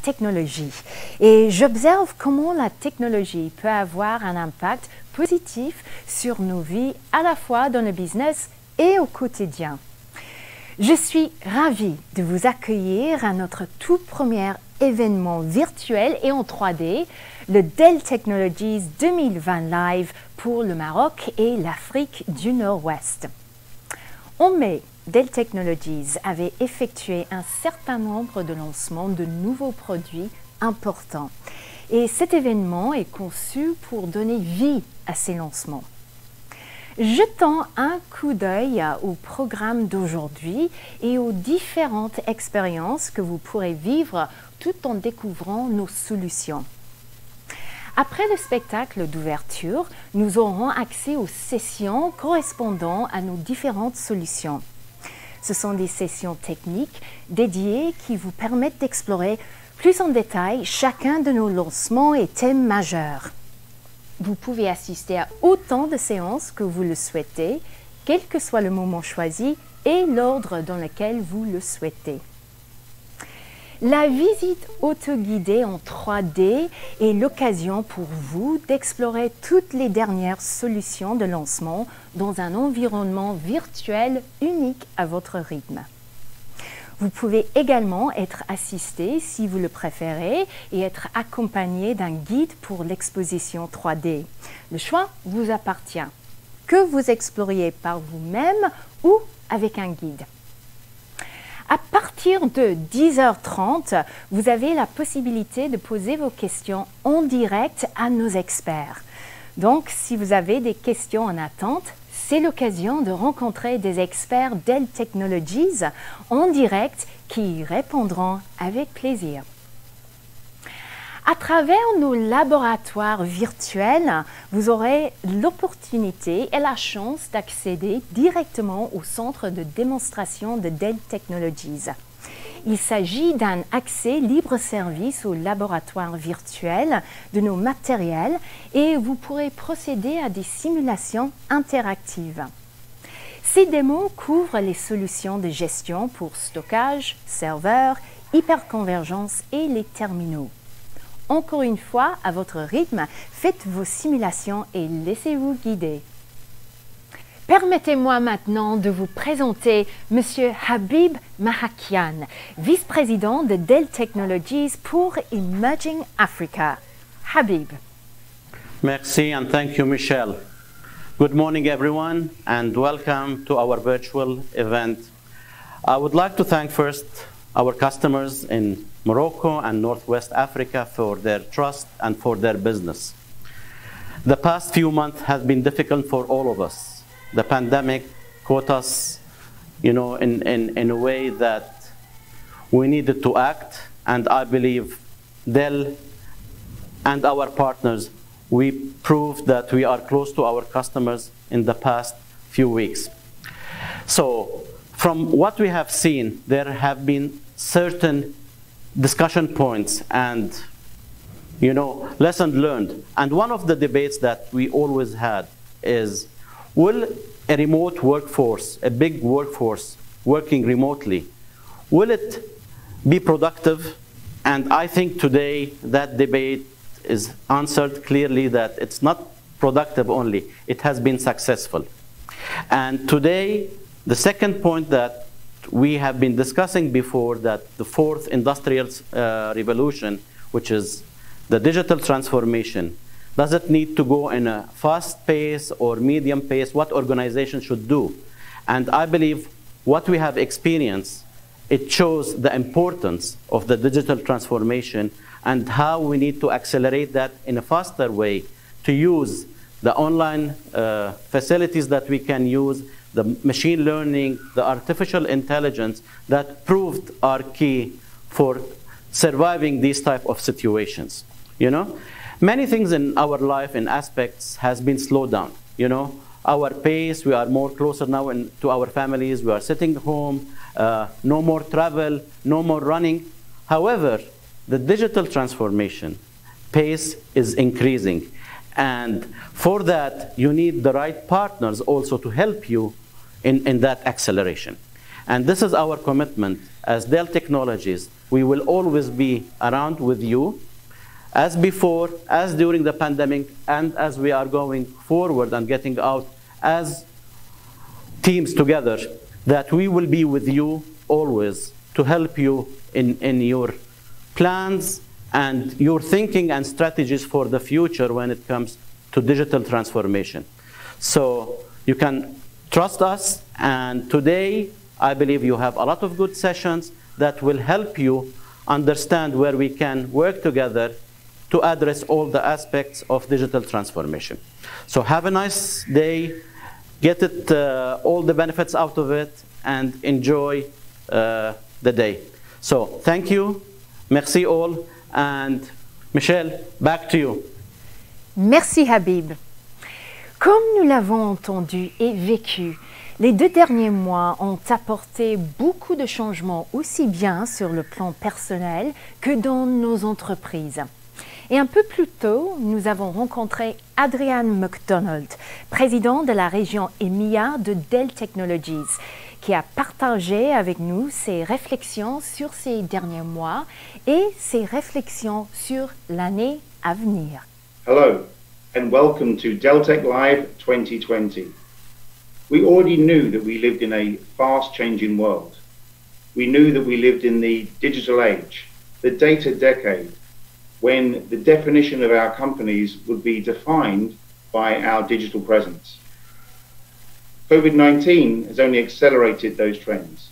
technologie et j'observe comment la technologie peut avoir un impact positif sur nos vies à la fois dans le business et au quotidien. Je suis ravie de vous accueillir à notre tout premier événement virtuel et en 3D, le Dell Technologies 2020 Live pour le Maroc et l'Afrique du Nord-Ouest. En mai, Dell Technologies avait effectué un certain nombre de lancements de nouveaux produits importants. Et cet événement est conçu pour donner vie à ces lancements. Jetant un coup d'œil au programme d'aujourd'hui et aux différentes expériences que vous pourrez vivre tout en découvrant nos solutions. Après le spectacle d'ouverture, nous aurons accès aux sessions correspondant à nos différentes solutions. Ce sont des sessions techniques dédiées qui vous permettent d'explorer plus en détail chacun de nos lancements et thèmes majeurs. Vous pouvez assister à autant de séances que vous le souhaitez, quel que soit le moment choisi et l'ordre dans lequel vous le souhaitez. La visite autoguidée en 3D est l'occasion pour vous d'explorer toutes les dernières solutions de lancement dans un environnement virtuel unique à votre rythme. Vous pouvez également être assisté, si vous le préférez, et être accompagné d'un guide pour l'exposition 3D. Le choix vous appartient, que vous exploriez par vous-même ou avec un guide. À partir de 10h30, vous avez la possibilité de poser vos questions en direct à nos experts. Donc, si vous avez des questions en attente, c'est l'occasion de rencontrer des experts Dell Technologies en direct qui y répondront avec plaisir. À travers nos laboratoires virtuels, vous aurez l'opportunité et la chance d'accéder directement au centre de démonstration de Dell Technologies. Il s'agit d'un accès libre-service au laboratoire virtuel de nos matériels et vous pourrez procéder à des simulations interactives. Ces démos couvrent les solutions de gestion pour stockage, serveur, hyperconvergence et les terminaux. Encore une fois, à votre rythme, faites vos simulations et laissez-vous guider. Permettez-moi maintenant de vous présenter M. Habib Mahakian, vice-président de Dell Technologies pour Emerging Africa. Habib. Merci and thank you, Michelle. Good morning, everyone, and welcome to our virtual event. I would like to thank first our customers in Morocco and Northwest Africa for their trust and for their business. The past few months have been difficult for all of us. The pandemic caught us, in a way that we needed to act, and I believe Dell and our partners, we proved that we are close to our customers in the past few weeks. So, from what we have seen, there have been certain discussion points and, lessons learned. And one of the debates that we always had is, will a remote workforce, a big workforce working remotely, will it be productive? And I think today that debate is answered clearly that it's not productive only, it has been successful. And today, the second point that we have been discussing before, that the fourth industrial revolution, which is the digital transformation, does it need to go in a fast pace or medium pace? What organizations should do? And I believe what we have experienced, it shows the importance of the digital transformation and how we need to accelerate that in a faster way to use the online facilities that we can use, the machine learning, the artificial intelligence that proved are key for surviving these type of situations. Many things in our life and aspects has been slowed down. Our pace, we are more closer now to our families, we are sitting home, no more travel, no more running. However, the digital transformation pace is increasing. And for that, you need the right partners also to help you in that acceleration. And this is our commitment as Dell Technologies. We will always be around with you, as before, as during the pandemic, and as we are going forward and getting out as teams together, that we will be with you always to help you in your plans and your thinking and strategies for the future when it comes to digital transformation. So you can trust us, and today I believe you have a lot of good sessions that will help you understand where we can work together to address all the aspects of digital transformation. So have a nice day, get it, all the benefits out of it, and enjoy the day. So thank you, merci all, and Michelle, back to you. Merci Habib. Comme nous l'avons entendu et vécu, les 2 derniers mois ont apporté beaucoup de changements aussi bien sur le plan personnel que dans nos entreprises. Et un peu plus tôt, nous avons rencontré Adrian McDonald, président de la région EMEA de Dell Technologies, qui a partagé avec nous ses réflexions sur ces derniers mois et ses réflexions sur l'année à venir. Hello, and welcome to Dell Tech Live 2020. We already knew that we lived in a fast-changing world. We knew that we lived in the digital age, the data decade, when the definition of our companies would be defined by our digital presence. COVID-19 has only accelerated those trends.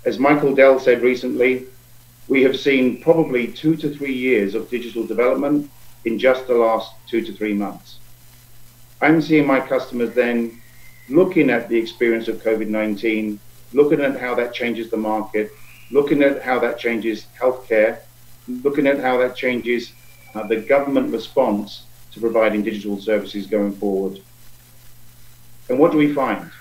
As Michael Dell said recently, we have seen probably 2 to 3 years of digital development in just the last 2 to 3 months. I'm seeing my customers then looking at the experience of COVID-19, looking at how that changes the market, looking at how that changes healthcare, looking at how that changes the government response to providing digital services going forward. And what do we find?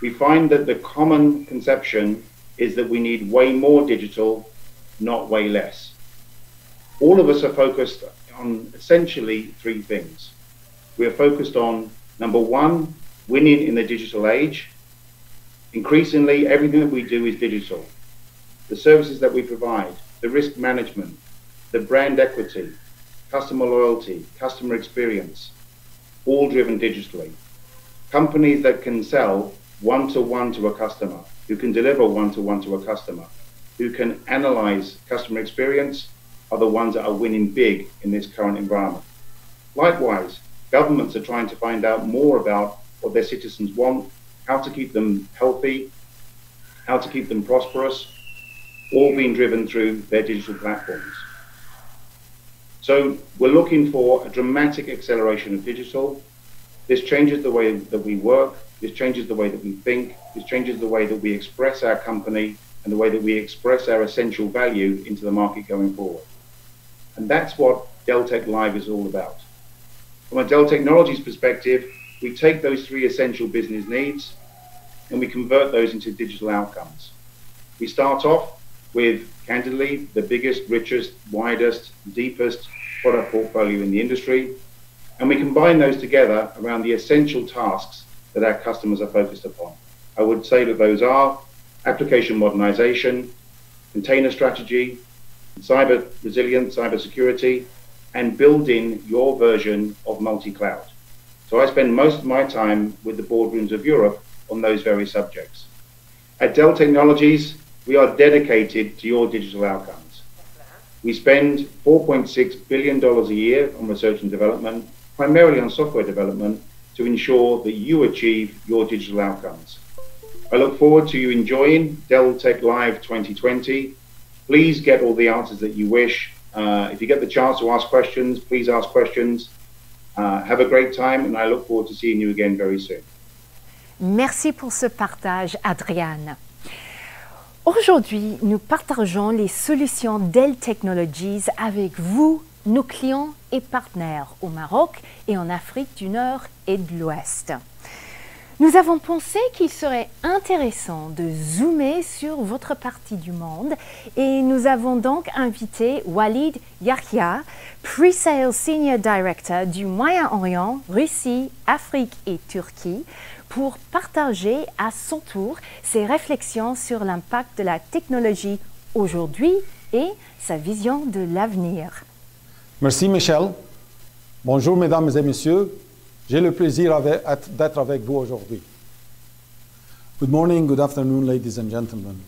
We find that the common conception is that we need way more digital, not way less. All of us are focused on essentially 3 things. We are focused on, number 1, winning in the digital age. Increasingly, everything that we do is digital. The services that we provide, the risk management, the brand equity, customer loyalty, customer experience, all driven digitally. Companies that can sell one-to-one to a customer, who can deliver one-to-one to a customer, who can analyze customer experience, are the ones that are winning big in this current environment. Likewise, governments are trying to find out more about what their citizens want, how to keep them healthy, how to keep them prosperous, all being driven through their digital platforms. So we're looking for a dramatic acceleration of digital. This changes the way that we work, this changes the way that we think, this changes the way that we express our company and the way that we express our essential value into the market going forward. And that's what Dell Tech Live is all about. From a Dell Technologies perspective, we take those 3 essential business needs and we convert those into digital outcomes. We start off with, candidly, the biggest, richest, widest, deepest product portfolio in the industry, and we combine those together around the essential tasks that our customers are focused upon. I would say that those are application modernization, container strategy, cyber resilience, cyber security, and building your version of multi-cloud. So I spend most of my time with the boardrooms of Europe on those very subjects. At Dell Technologies, we are dedicated to your digital outcomes. We spend $4.6 billion a year on research and development, primarily on software development, to ensure that you achieve your digital outcomes. I look forward to you enjoying Dell Tech Live 2020. Please get all the answers that you wish. If you get the chance to ask questions, please ask questions. Have a great time, and I look forward to seeing you again very soon. Merci pour ce partage, Adrian. Aujourd'hui, nous partageons les solutions Dell Technologies avec vous, nos clients et partenaires au Maroc et en Afrique du Nord et de l'Ouest. Nous avons pensé qu'il serait intéressant de zoomer sur votre partie du monde et nous avons donc invité Walid Yahya, Pre-Sales Senior Director du Moyen-Orient, Russie, Afrique et Turquie, pour partager à son tour ses réflexions sur l'impact de la technologie aujourd'hui et sa vision de l'avenir. Merci Michel. Bonjour mesdames et messieurs. J'ai le plaisir d'être avec vous aujourd'hui. Good morning, good afternoon, ladies and gentlemen.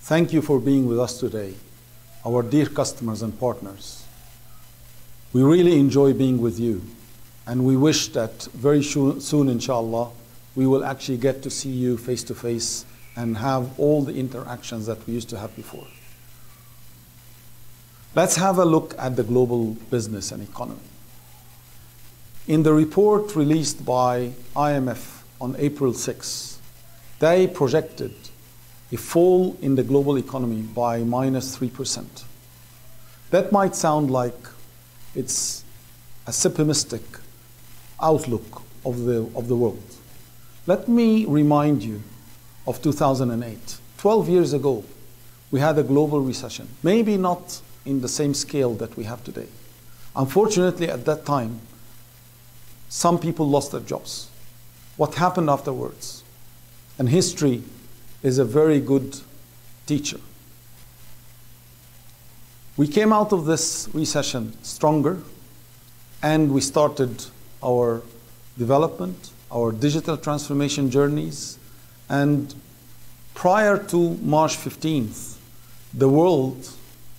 Thank you for being with us today, our dear customers and partners. We really enjoy being with you, and we wish that very soon, inshallah, we will actually get to see you face to face and have all the interactions that we used to have before. Let's have a look at the global business and economy. In the report released by IMF on April 6, they projected a fall in the global economy by -3%. That might sound like it's a pessimistic outlook of the world. Let me remind you of 2008. 12 years ago, we had a global recession, maybe not in the same scale that we have today. Unfortunately, at that time, some people lost their jobs. What happened afterwards? And history is a very good teacher. We came out of this recession stronger, and we started our development, our digital transformation journeys, and prior to March 15th, the world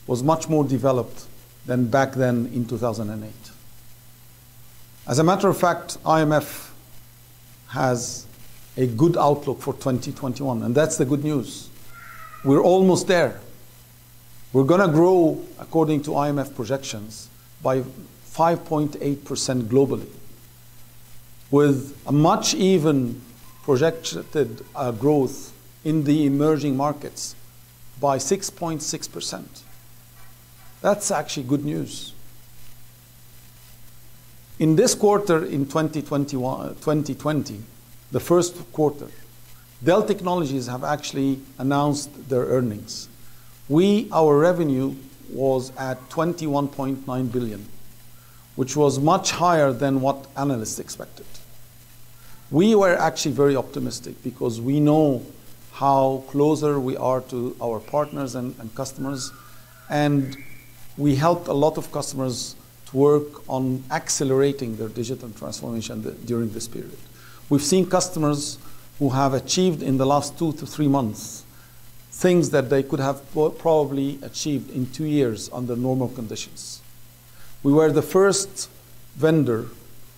was much more developed than back then in 2008. As a matter of fact, IMF has a good outlook for 2021, and that's the good news. We're almost there. We're going to grow, according to IMF projections, by 5.8% globally, with a much even projected growth in the emerging markets by 6.6%. That's actually good news. In this quarter in 2020, the first quarter, Dell Technologies have actually announced their earnings. Our revenue was at 21.9 billion, which was much higher than what analysts expected. We were actually very optimistic because we know how closer we are to our partners and customers, and we helped a lot of customers to work on accelerating their digital transformation during this period. We've seen customers who have achieved in the last 2 to 3 months things that they could have probably achieved in 2 years under normal conditions. We were the first vendor,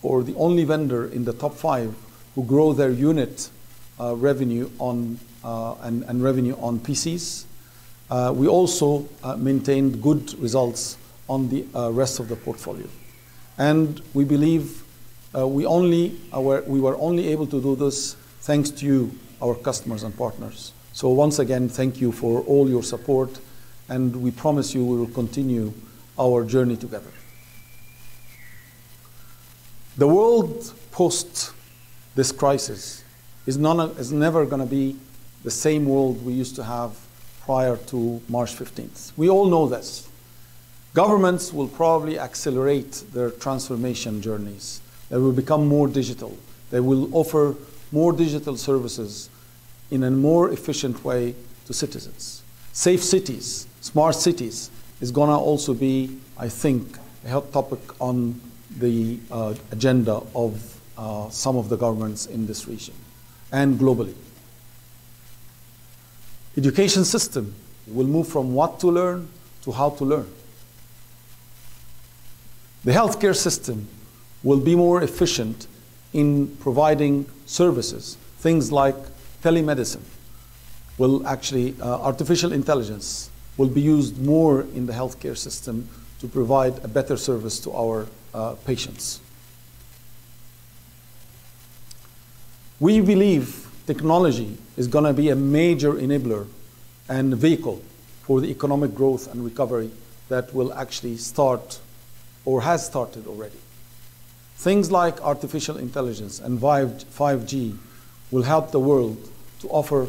or the only vendor in the top 5 who grow their unit revenue on and revenue on PCs. We also maintained good results on the rest of the portfolio. And we believe we were only able to do this thanks to you, our customers and partners. So once again, thank you for all your support, and we promise you we will continue our journey together. The world post this crisis is never going to be the same world we used to have prior to March 15th. We all know this. Governments will probably accelerate their transformation journeys. They will become more digital. They will offer more digital services in a more efficient way to citizens. Safe cities, smart cities is going to also be, I think, a hot topic on the agenda of some of the governments in this region and globally. Education system will move from what to learn to how to learn. The healthcare system will be more efficient in providing services. Things like telemedicine will actually, artificial intelligence will be used more in the healthcare system to provide a better service to our patients. We believe technology is going to be a major enabler and vehicle for the economic growth and recovery that will actually start or has started already. Things like artificial intelligence and 5G will help the world to offer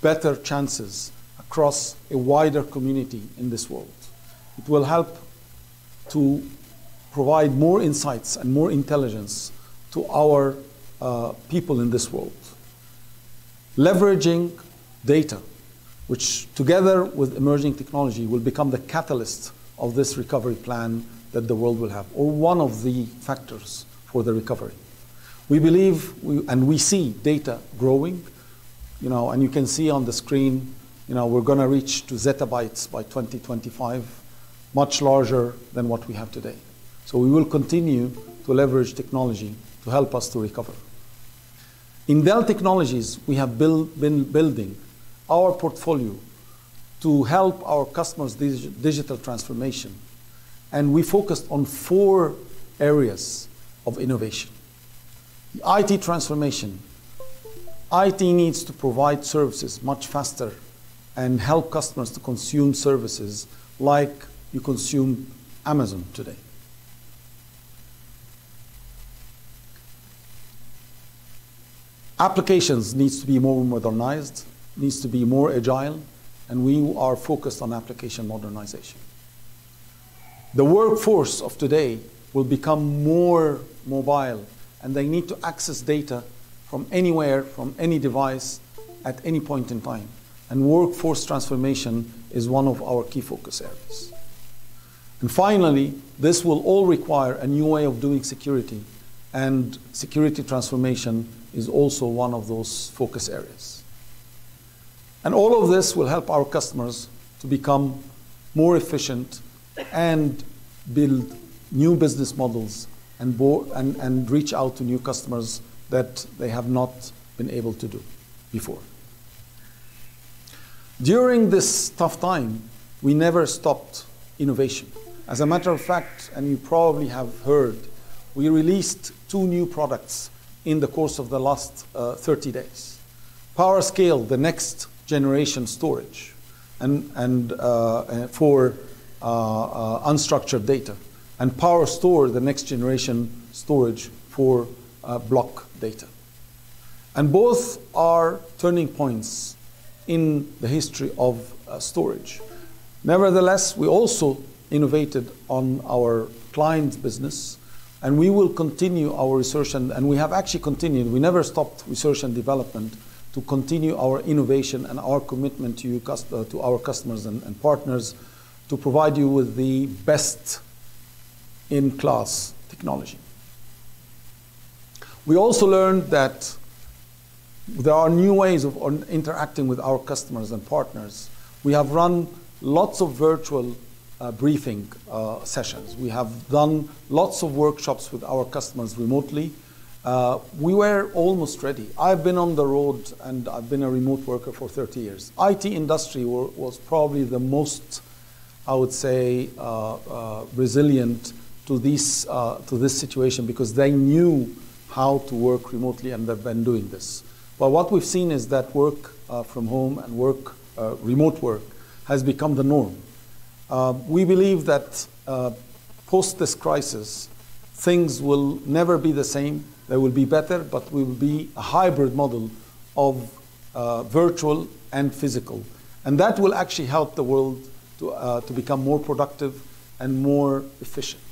better chances across a wider community in this world. It will help to provide more insights and more intelligence to our people in this world. Leveraging data, which together with emerging technology will become the catalyst of this recovery plan that the world will have, or one of the factors for the recovery. We believe, and we see data growing, and you can see on the screen, we're going to reach to zettabytes by 2025, much larger than what we have today. So we will continue to leverage technology to help us to recover. In Dell Technologies, we have been building our portfolio to help our customers' digital transformation. And we focused on 4 areas of innovation. The IT transformation. IT needs to provide services much faster and help customers to consume services like you consume Amazon today. Applications needs to be more modernized, needs to be more agile, and we are focused on application modernization. The workforce of today will become more mobile, and they need to access data from anywhere, from any device, at any point in time. And workforce transformation is one of our key focus areas. And finally, this will all require a new way of doing security, and security transformation is also one of those focus areas. And all of this will help our customers to become more efficient and build new business models and reach out to new customers that they have not been able to do before. During this tough time, we never stopped innovation. As a matter of fact, and you probably have heard, we released 2 new products in the course of the last 30 days. PowerScale, the next generation storage, and for unstructured data, and PowerStore, the next generation storage for block data. And both are turning points in the history of storage. Nevertheless, we also innovated on our client business, and we will continue our research, and we have actually continued. We never stopped research and development to continue our innovation and our commitment to to our customers and partners to provide you with the best in-class technology. We also learned that there are new ways of interacting with our customers and partners. We have run lots of virtual briefing sessions. We have done lots of workshops with our customers remotely. We were almost ready. I've been on the road and I've been a remote worker for 30 years. IT industry was probably the most, I would say, resilient to this situation because they knew how to work remotely and they've been doing this. But what we've seen is that work from home and remote work has become the norm. We believe that post this crisis, things will never be the same. They will be better, but we will be a hybrid model of virtual and physical. And that will actually help the world to become more productive and more efficient.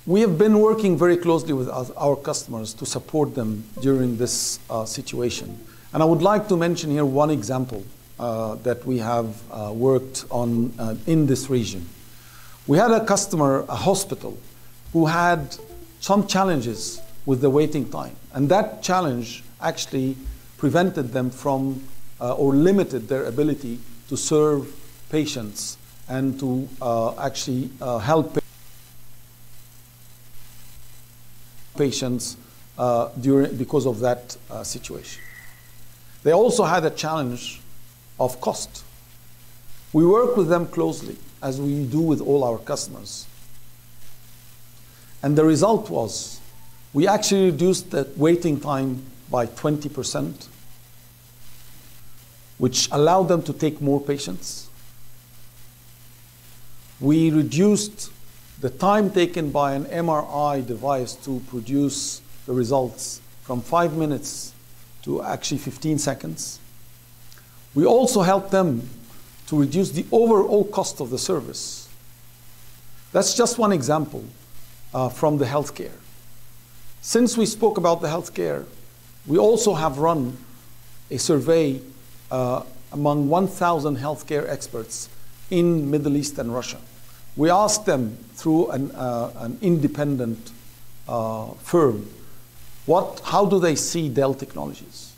We have been working very closely with our customers to support them during this situation. And I would like to mention here one example that we have worked on in this region. We had a customer, a hospital, who had some challenges with the waiting time. And that challenge actually prevented them from or limited their ability to serve patients and to actually help patients because of that situation. They also had a challenge of cost. We work with them closely, as we do with all our customers. And the result was, we actually reduced the waiting time by 20%, which allowed them to take more patients. We reduced the time taken by an MRI device to produce the results from 5 minutes to actually 15 seconds. We also helped them to reduce the overall cost of the service. That's just one example from the healthcare. Since we spoke about the healthcare, we also have run a survey among 1,000 healthcare experts in Middle East and Russia. We asked them through an independent firm, how do they see Dell Technologies?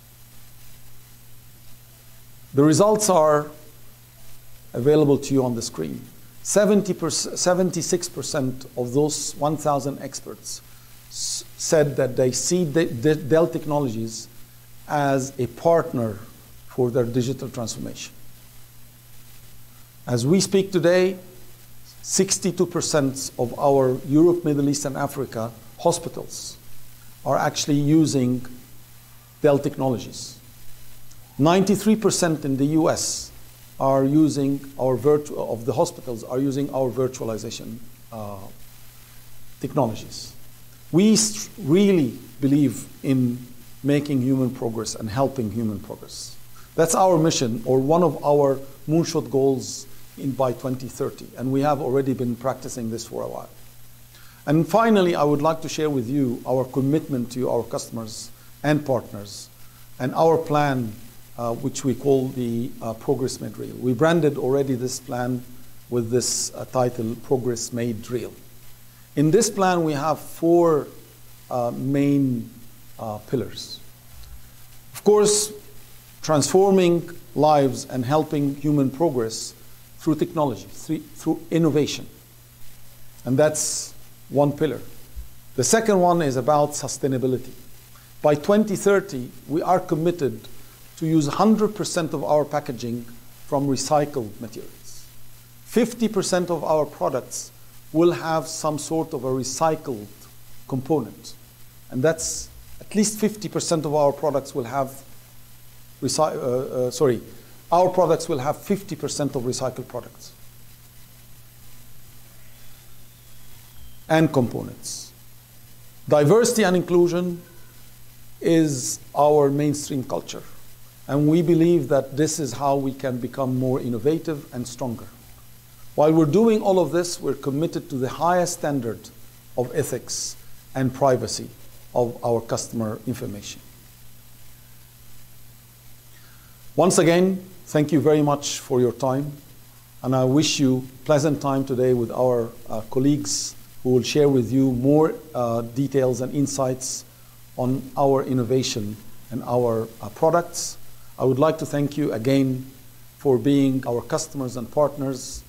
The results are available to you on the screen. 76% of those 1,000 experts said that they see Dell Technologies as a partner for their digital transformation. As we speak today, 62% of our Europe, Middle East, and Africa hospitals are actually using Dell Technologies. 93% in the US are using of the hospitals are using our virtualization technologies. We really believe in making human progress and helping human progress. That's our mission, or one of our moonshot goals by 2030, and we have already been practicing this for a while. And finally, I would like to share with you our commitment to our customers and partners, and our plan, which we call the Progress Made Real. We branded already this plan with this title, Progress Made Real. In this plan, we have four main pillars. Of course, transforming lives and helping human progress through technology, through innovation. And that's one pillar. The second one is about sustainability. By 2030, we are committed to use 100% of our packaging from recycled materials. 50% of our products will have some sort of a recycled component. And that's at least 50% of our products will have our products will have 50% of recycled products and components. Diversity and inclusion is our mainstream culture. And we believe that this is how we can become more innovative and stronger. While we're doing all of this, we're committed to the highest standard of ethics and privacy of our customer information. Once again, thank you very much for your time. And I wish you a pleasant time today with our colleagues who will share with you more details and insights on our innovation and our products. I would like to thank you again for being our customers and partners,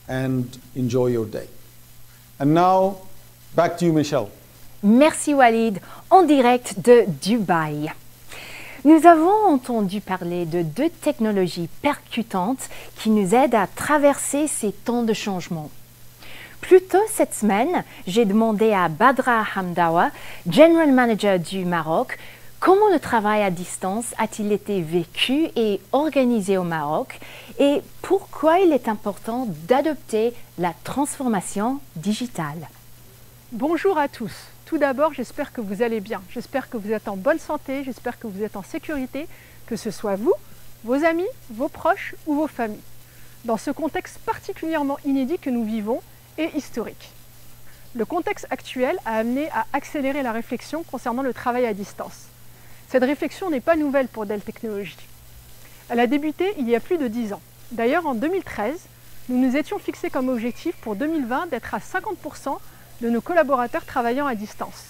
and enjoy your day. And now, back to you, Michelle. Merci Walid, en direct de Dubaï. Nous avons entendu parler de deux technologies percutantes qui nous aident à traverser ces temps de changement. Plus tôt cette semaine, j'ai demandé à Badra Hamdawa, General Manager du Maroc, comment le travail à distance a-t-il été vécu et organisé au Maroc et pourquoi il est important d'adopter la transformation digitale. Bonjour à tous. Tout d'abord, j'espère que vous allez bien. J'espère que vous êtes en bonne santé, j'espère que vous êtes en sécurité, que ce soit vous, vos amis, vos proches ou vos familles. Dans ce contexte particulièrement inédit que nous vivons et historique. Le contexte actuel a amené à accélérer la réflexion concernant le travail à distance. Cette réflexion n'est pas nouvelle pour Dell Technologies. Elle a débuté il y a plus de 10 ans. D'ailleurs, en 2013, nous nous étions fixés comme objectif pour 2020 d'être à 50% de nos collaborateurs travaillant à distance.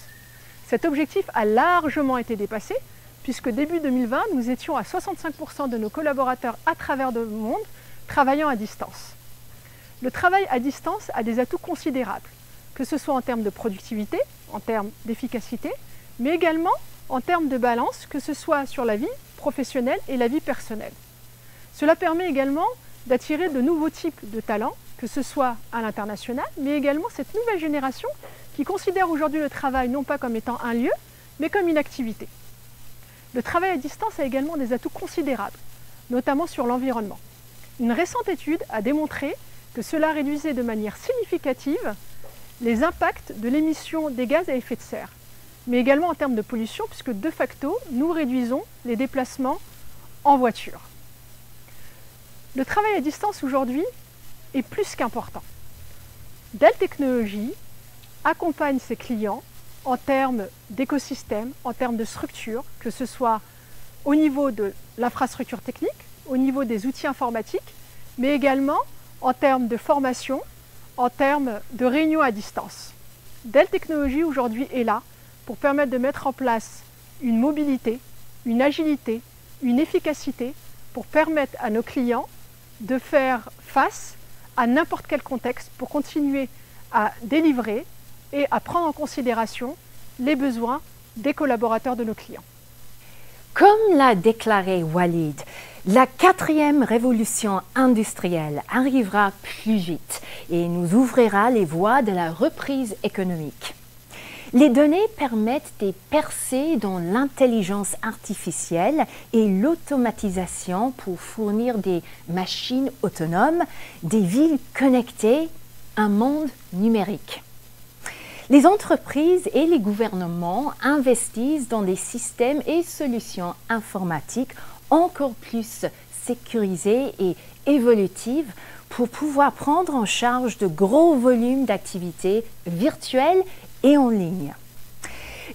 Cet objectif a largement été dépassé, puisque début 2020, nous étions à 65% de nos collaborateurs à travers le monde travaillant à distance. Le travail à distance a des atouts considérables, que ce soit en termes de productivité, en termes d'efficacité, mais également en termes de balance, que ce soit sur la vie professionnelle et la vie personnelle. Cela permet également d'attirer de nouveaux types de talents, que ce soit à l'international, mais également cette nouvelle génération qui considère aujourd'hui le travail non pas comme étant un lieu, mais comme une activité. Le travail à distance a également des atouts considérables, notamment sur l'environnement. Une récente étude a démontré que cela réduisait de manière significative les impacts de l'émission des gaz à effet de serre, mais également en termes de pollution, puisque de facto, nous réduisons les déplacements en voiture. Le travail à distance aujourd'hui est plus qu'important. Dell Technologies accompagne ses clients en termes d'écosystème, en termes de structure, que ce soit au niveau de l'infrastructure technique, au niveau des outils informatiques, mais également en termes de formation, en termes de réunion à distance. Dell Technologies aujourd'hui est là pour permettre de mettre en place une mobilité, une agilité, une efficacité pour permettre à nos clients de faire face à n'importe quel contexte pour continuer à délivrer et à prendre en considération les besoins des collaborateurs de nos clients. Comme l'a déclaré Walid, la 4e révolution industrielle arrivera plus vite et nous ouvrira les voies de la reprise économique. Les données permettent des percées dans l'intelligence artificielle et l'automatisation pour fournir des machines autonomes, des villes connectées, un monde numérique. Les entreprises et les gouvernements investissent dans des systèmes et solutions informatiques encore plus sécurisées et évolutives pour pouvoir prendre en charge de gros volumes d'activités virtuelles et en ligne.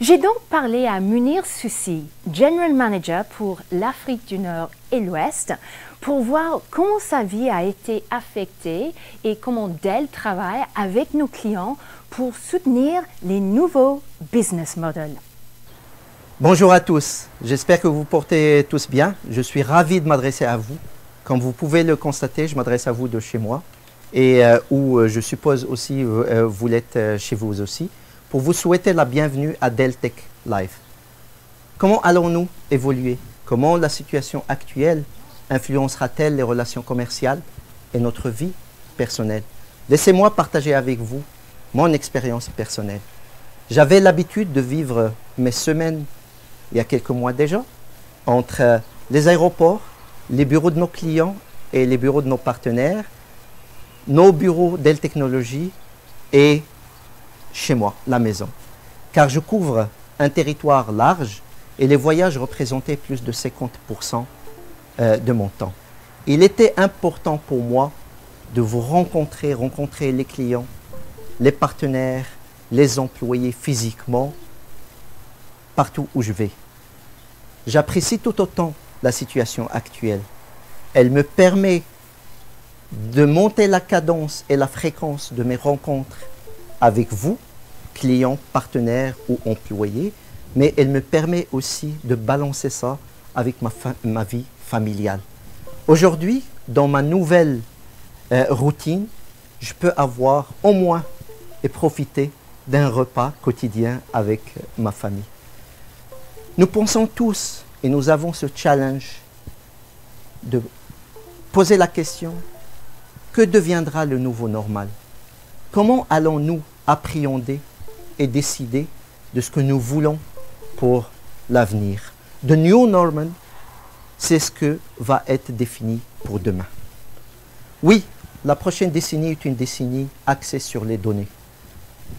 J'ai donc parlé à Munir Soussi, General Manager pour l'Afrique du Nord et l'Ouest, pour voir comment sa vie a été affectée et comment Dell travaille avec nos clients pour soutenir les nouveaux business models. Bonjour à tous, j'espère que vous portez tous bien. Je suis ravi de m'adresser à vous. Comme vous pouvez le constater, je m'adresse à vous de chez moi et où je suppose aussi vous l'êtes chez vous aussi, pour vous souhaiter la bienvenue à Dell Tech Live. Comment allons-nous évoluer? Comment la situation actuelle influencera-t-elle les relations commerciales et notre vie personnelle? Laissez-moi partager avec vous mon expérience personnelle. J'avais l'habitude de vivre mes semaines, il y a quelques mois déjà, entre les aéroports, les bureaux de nos clients et les bureaux de nos partenaires, nos bureaux Dell Technologies et chez moi, la maison. Car je couvre un territoire large et les voyages représentaient plus de 50% de mon temps. Il était important pour moi de vous rencontrer les clients, les partenaires, les employés physiquement, partout où je vais. J'apprécie tout autant la situation actuelle. Elle me permet de monter la cadence et la fréquence de mes rencontres avec vous, clients, partenaires ou employés, mais elle me permet aussi de balancer ça avec ma vie familiale. Aujourd'hui, dans ma nouvelle routine, je peux avoir au moins et profiter d'un repas quotidien avec ma famille. Nous pensons tous, et nous avons ce challenge de poser la question, que deviendra le nouveau normal? Comment allons-nous appréhender et décider de ce que nous voulons pour l'avenir? The new normal, c'est ce que va être défini pour demain. Oui, la prochaine décennie est une décennie axée sur les données,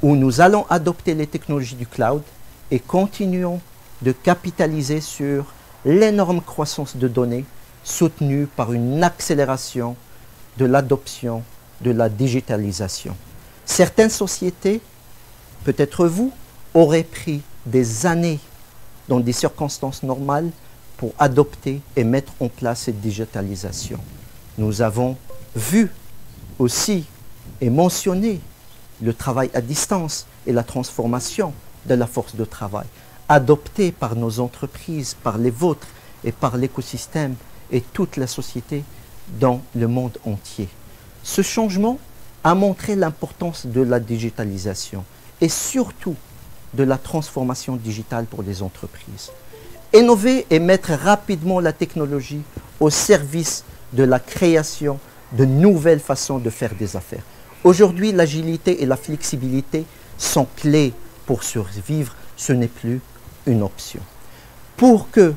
où nous allons adopter les technologies du cloud et continuons de capitaliser sur l'énorme croissance de données soutenue par une accélération de l'adoption de la digitalisation. Certaines sociétés, peut-être vous, auraient pris des années dans des circonstances normales pour adopter et mettre en place cette digitalisation. Nous avons vu aussi et mentionné le travail à distance et la transformation de la force de travail, adoptée par nos entreprises, par les vôtres et par l'écosystème et toute la société dans le monde entier. Ce changement a montré l'importance de la digitalisation et surtout de la transformation digitale pour les entreprises. Innover et mettre rapidement la technologie au service de la création de nouvelles façons de faire des affaires. Aujourd'hui, l'agilité et la flexibilité sont clés pour survivre. Ce n'est plus une option. Pour que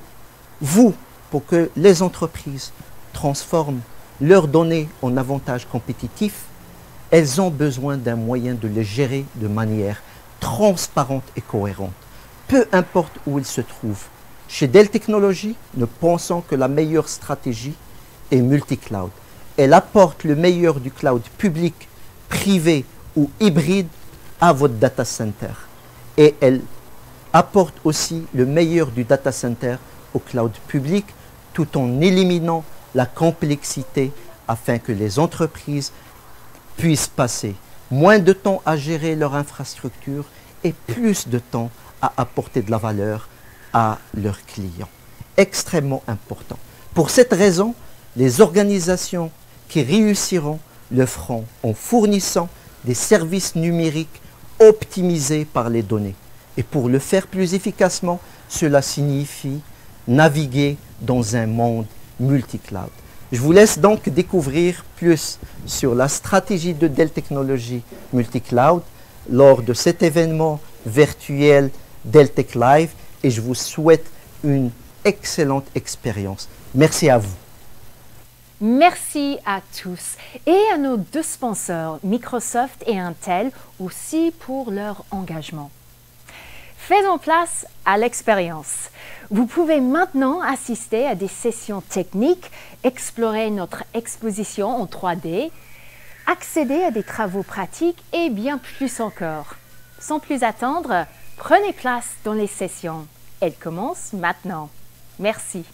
les entreprises transforment leurs données en avantages compétitifs, elles ont besoin d'un moyen de les gérer de manière transparente et cohérente, peu importe où ils se trouvent. Chez Dell Technologies, nous pensons que la meilleure stratégie est multi-cloud. Elle apporte le meilleur du cloud public, privé ou hybride à votre data center. et elle apporte aussi le meilleur du data center au cloud public tout en éliminant la complexité afin que les entreprises puissent passer moins de temps à gérer leur infrastructure et plus de temps à apporter de la valeur à leurs clients. Extrêmement important. Pour cette raison, les organisations qui réussiront le feront en fournissant des services numériques optimisés par les données. Et pour le faire plus efficacement, cela signifie naviguer dans un monde multi-cloud. Je vous laisse donc découvrir plus sur la stratégie de Dell Technologies Multi-Cloud lors de cet événement virtuel Dell Tech Live et je vous souhaite une excellente expérience. Merci à vous. Merci à tous et à nos deux sponsors, Microsoft et Intel, aussi pour leur engagement. Faisons place à l'expérience. Vous pouvez maintenant assister à des sessions techniques, explorer notre exposition en 3D, accéder à des travaux pratiques et bien plus encore. Sans plus attendre, prenez place dans les sessions. Elles commencent maintenant. Merci.